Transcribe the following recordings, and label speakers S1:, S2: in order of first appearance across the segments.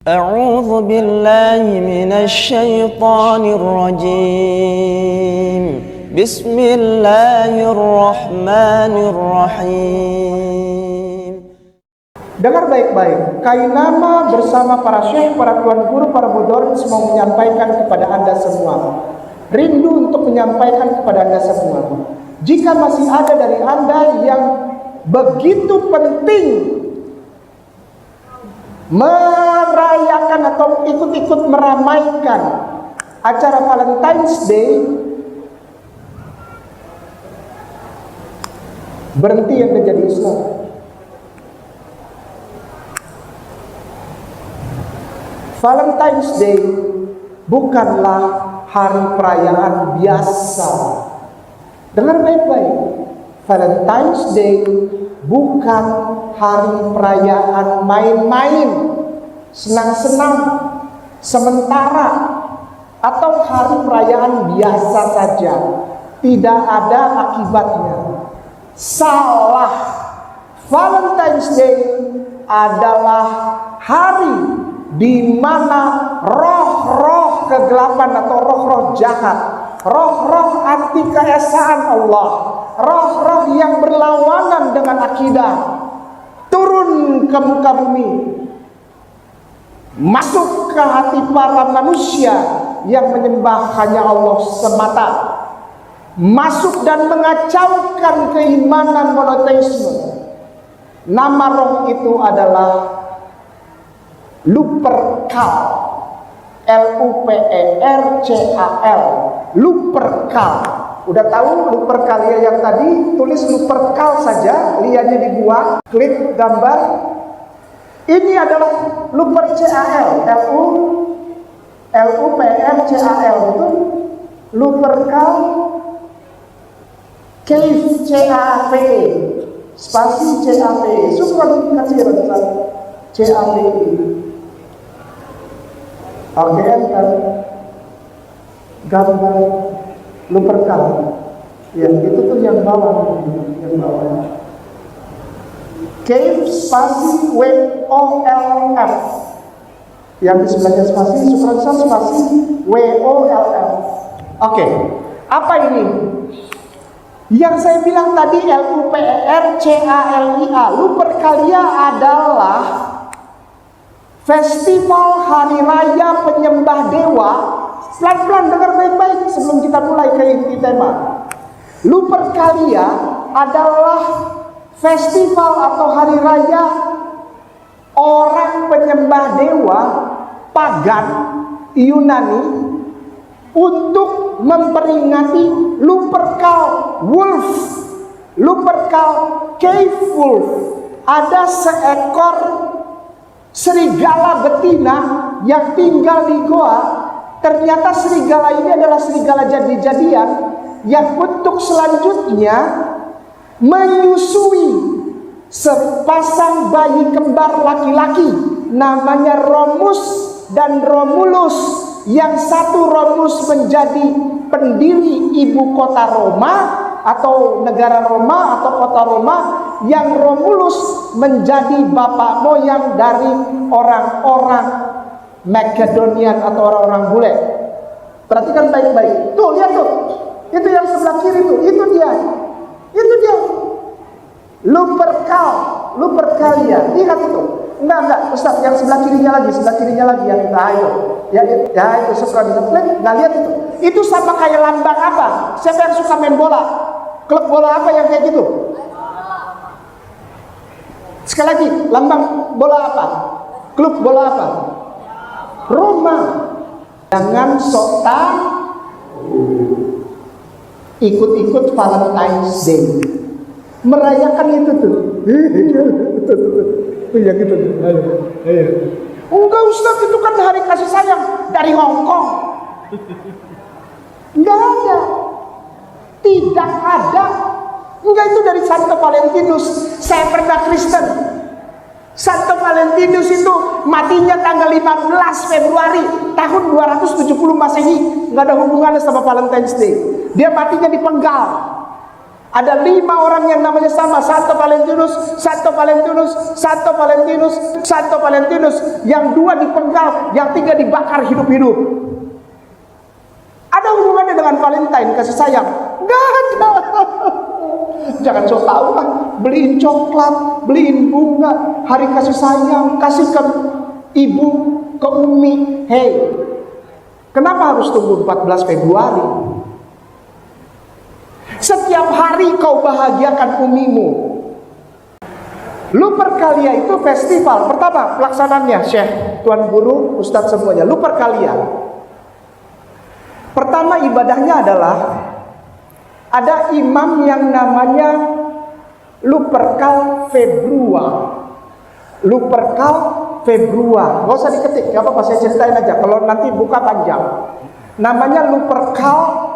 S1: A'udzu billahi minasy syaithanir rajim. Bismillahirrahmanirrahim.
S2: Dengar baik-baik, Kainama bersama para syekh, para tuan guru, para mudaris mau menyampaikan kepada Anda semua. Rindu untuk menyampaikan kepada Anda semua. Jika masih ada dari Anda yang begitu penting merayakan atau ikut-ikut meramaikan acara Valentine's Day, berhenti yang menjadi Islam. Valentine's Day bukanlah hari perayaan biasa. Dengar baik-baik, Valentine's Day bukan hari perayaan main-main, senang-senang sementara, atau hari perayaan biasa saja. Tidak ada akibatnya. Salah. Valentine's Day adalah hari di mana roh-roh kegelapan atau roh-roh jahat, roh-roh anti keesaan Allah, roh-roh yang berlawanan dengan akidah turun ke muka bumi, masuk ke hati para manusia yang menyembah hanya Allah semata, masuk dan mengacaukan keimanan monoteisme. Nama roh itu adalah Lupercal, Lupercal, Lupercal. Udah tahu Lupercalia yang tadi? Tulis Lupercal saja, lihatnya di gua, klik gambar. Ini adalah Lupercal, Lupercal, betul? Lupercal Cave, CAVE, spasi CAVE, syukran kasih CAVE. Oke, enter. Gambar Lupercal. Ya, itu tuh yang bawah, Cave spasi WOLF. Yang di sebelahnya spasi, spasi WOLF. Oke, apa ini? Yang saya bilang tadi LUPERCALIA, Lupercalia adalah festival hari raya penyembah dewa. Pelan-pelan dengar baik-baik sebelum kita mulai ke inti tema. Lupercalia adalah festival atau hari raya orang penyembah dewa pagan Yunani untuk memperingati Lupercal Wolf, Lupercal Cave Wolf. Ada seekor serigala betina yang tinggal di goa. Ternyata serigala ini adalah serigala jadi-jadian yang untuk selanjutnya menyusui sepasang bayi kembar laki-laki namanya Romus dan Romulus, yang satu Romus menjadi pendiri ibu kota Roma atau negara Roma atau kota Roma, yang Romulus menjadi bapak moyang dari orang-orang Makedonian atau orang-orang bule. Perhatikan baik-baik. Tuh, lihat tuh. Itu yang sebelah kiri tuh. Itu dia. Lupercalia. Lihat itu. Enggak, Ustaz, yang sebelah kirinya lagi yang itu. Ayo. Ya itu sebelah klik. Nah, lihat itu. Itu sama kayak lambang apa? Siapa yang suka main bola? Klub bola apa yang kayak gitu? Sekali lagi, lambang bola apa? Klub bola apa? Roma. Jangan sok ikut-ikut Valentine's Day, merayakan itu tuh. Iya gitu. Ayo. Enggak Ustaz, itu kan hari kasih sayang dari Hong Kong. Enggak ada. Tidak ada. Enggak, itu dari Santo Valentinus. Saya pernah Kristen. Santo Valentinus itu matinya tanggal 15 Februari tahun 270 Masehi. Nggak ada hubungannya sama Valentine's Day. Dia matinya dipenggal. Ada 5 orang yang namanya sama, Santo Valentinus, Santo Valentinus, Santo Valentinus, Santo Valentinus. Yang 2 dipenggal, yang 3 dibakar hidup-hidup. Ada hubungannya dengan Valentine, kasih sayang? Nggak ada. Jangan sok tahu lah, beliin coklat, beliin bunga, hari kasih sayang, kasihkan ibu ke Umi. Hei, kenapa harus tunggu 14 Februari? Setiap hari kau bahagiakan umimu. Lupercalia itu festival. Pertama, pelaksananya Syekh, Tuan Guru, Ustadz semuanya. Lupercalia. Pertama ibadahnya adalah ada imam yang namanya Lupercal Februa. Lupercal Februa. Gak usah diketik, gak apa-apa, saya ceritain aja. Kalau nanti buka panjang. Namanya Lupercal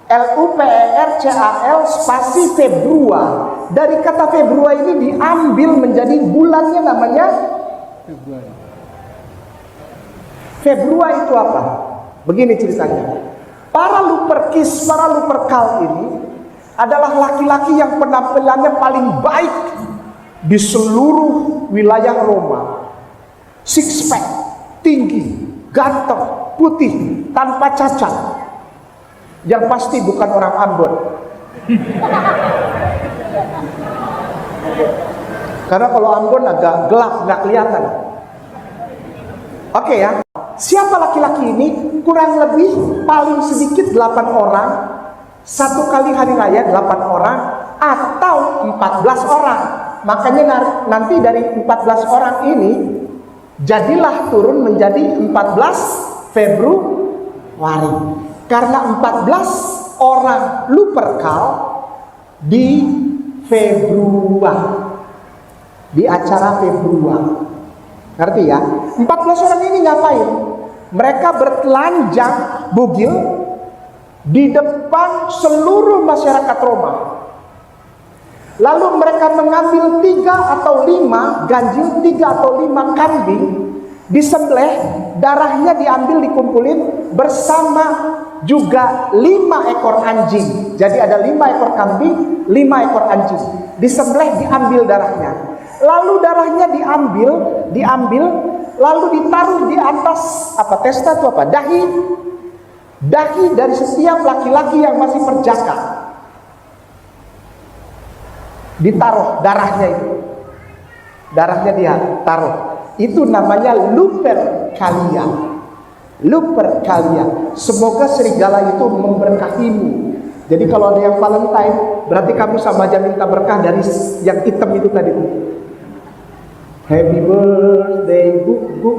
S2: Lupercal spasi Februa. Dari kata Februa ini diambil menjadi bulannya namanya Februari. Februa itu apa? Begini ceritanya. Para Luperkis, para Lupercal ini adalah laki-laki yang penampilannya paling baik di seluruh wilayah Roma. Six pack, tinggi, ganteng, putih, tanpa cacat. Yang pasti bukan orang Ambon. Karena kalau Ambon agak gelap, nggak kelihatan. Oke ya. Siapa laki-laki ini? Kurang lebih paling sedikit 8 orang. Satu kali hari raya 8 orang atau 14 orang. Makanya nanti dari 14 orang ini jadilah turun menjadi 14 Februari. Karena 14 orang Lupercal di Februa, di acara Februa. Ngerti ya? 14 orang ini ngapain? Mereka bertelanjang bugil di depan seluruh masyarakat Roma. Lalu mereka mengambil 3 atau 5 ganjil, 3 atau 5 kambing, disembelih, darahnya diambil, dikumpulin bersama juga 5 ekor anjing. Jadi ada 5 ekor kambing, 5 ekor anjing. Disembelih, diambil darahnya. Lalu darahnya diambil, lalu ditaruh di atas apa? Testa itu apa? Dahi dari setiap laki-laki yang masih perjaka. Ditaruh darahnya itu. Darahnya dia taruh. Itu namanya Lupercalia. Lupercalia. Semoga serigala itu memberkahimu. Jadi kalau ada yang Valentine, berarti kamu sama aja minta berkah dari yang hitam itu tadi. Happy birthday, buk.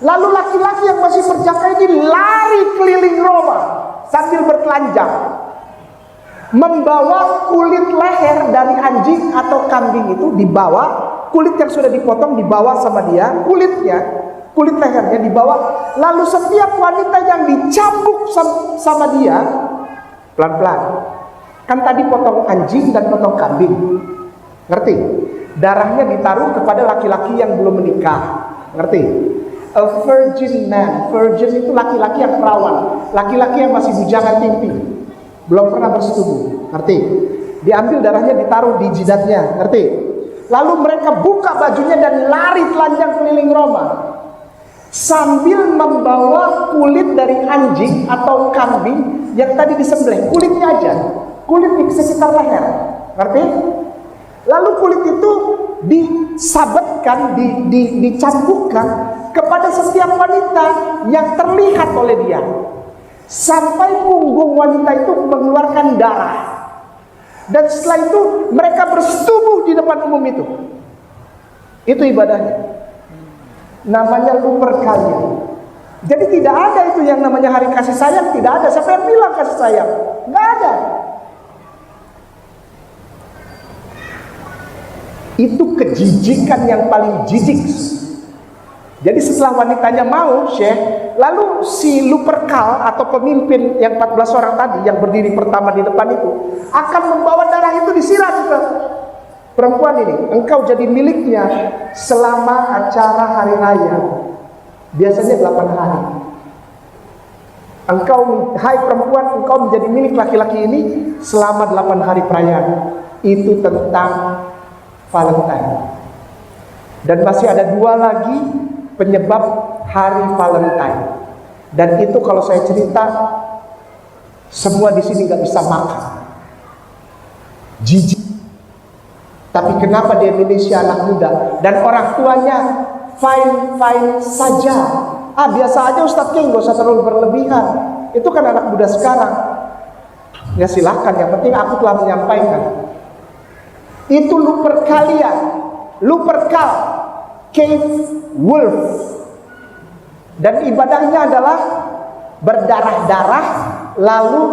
S2: Lalu laki-laki yang masih perjaka ini lari keliling Roma sambil bertelanjang, membawa kulit leher dari anjing atau kambing itu, dibawa kulit yang sudah dipotong, dibawa sama dia, kulit lehernya dibawa. Lalu setiap wanita yang dicambuk sama dia pelan-pelan, kan tadi potong anjing dan potong kambing, ngerti? Darahnya ditaruh kepada laki-laki yang belum menikah, ngerti? A virgin man. Virgin itu laki-laki yang perawan, laki-laki yang masih bujangan timpi, belum pernah bersetubuh, ngerti? Diambil darahnya, ditaruh di jidatnya, ngerti? Lalu mereka buka bajunya dan lari telanjang keliling Roma sambil membawa kulit dari anjing atau kambing yang tadi disembelih, kulitnya aja, kulit di sekitar leher, ngerti? Lalu kulit itu disabetkan, dicampurkan kepada setiap wanita yang terlihat oleh dia, sampai punggung wanita itu mengeluarkan darah. Dan setelah itu mereka bersetubuh di depan umum itu. Itu ibadahnya. Namanya Lupercalia. Jadi tidak ada itu yang namanya hari kasih sayang, tidak ada. Siapa yang bilang kasih sayang? Nggak ada. Itu kejijikan yang paling jijik. Jadi setelah wanitanya mau, Syekh, lalu si Lupercal atau pemimpin yang 14 orang tadi yang berdiri pertama di depan itu akan membawa darah itu disiram ke perempuan ini. Engkau jadi miliknya selama acara hari raya. Biasanya 8 hari. Engkau, hai perempuan, engkau menjadi milik laki-laki ini selama 8 hari perayaan. Itu tentang Valentine. Dan masih ada 2 lagi penyebab hari Valentine. Dan itu kalau saya cerita, semua di sini nggak bisa makan. Jijik. Tapi kenapa di Indonesia anak muda dan orang tuanya fine saja. Biasa aja Ustadz King, gak usah terlalu berlebihan. Itu kan anak muda sekarang. Ya silahkan, yang penting aku telah menyampaikan. Itu Lupercalia, Lupercal, cave wolf. Dan ibadahnya adalah berdarah-darah lalu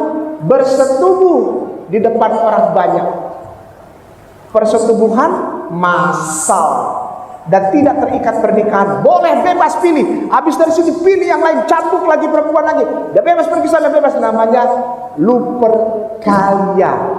S2: bersetubuh di depan orang banyak. Persetubuhan massal dan tidak terikat pernikahan. Boleh bebas pilih. Habis dari sini pilih yang lain, cambuk lagi perempuan lagi. Udah bebas pergi sana, bebas. Namanya Lupercalia.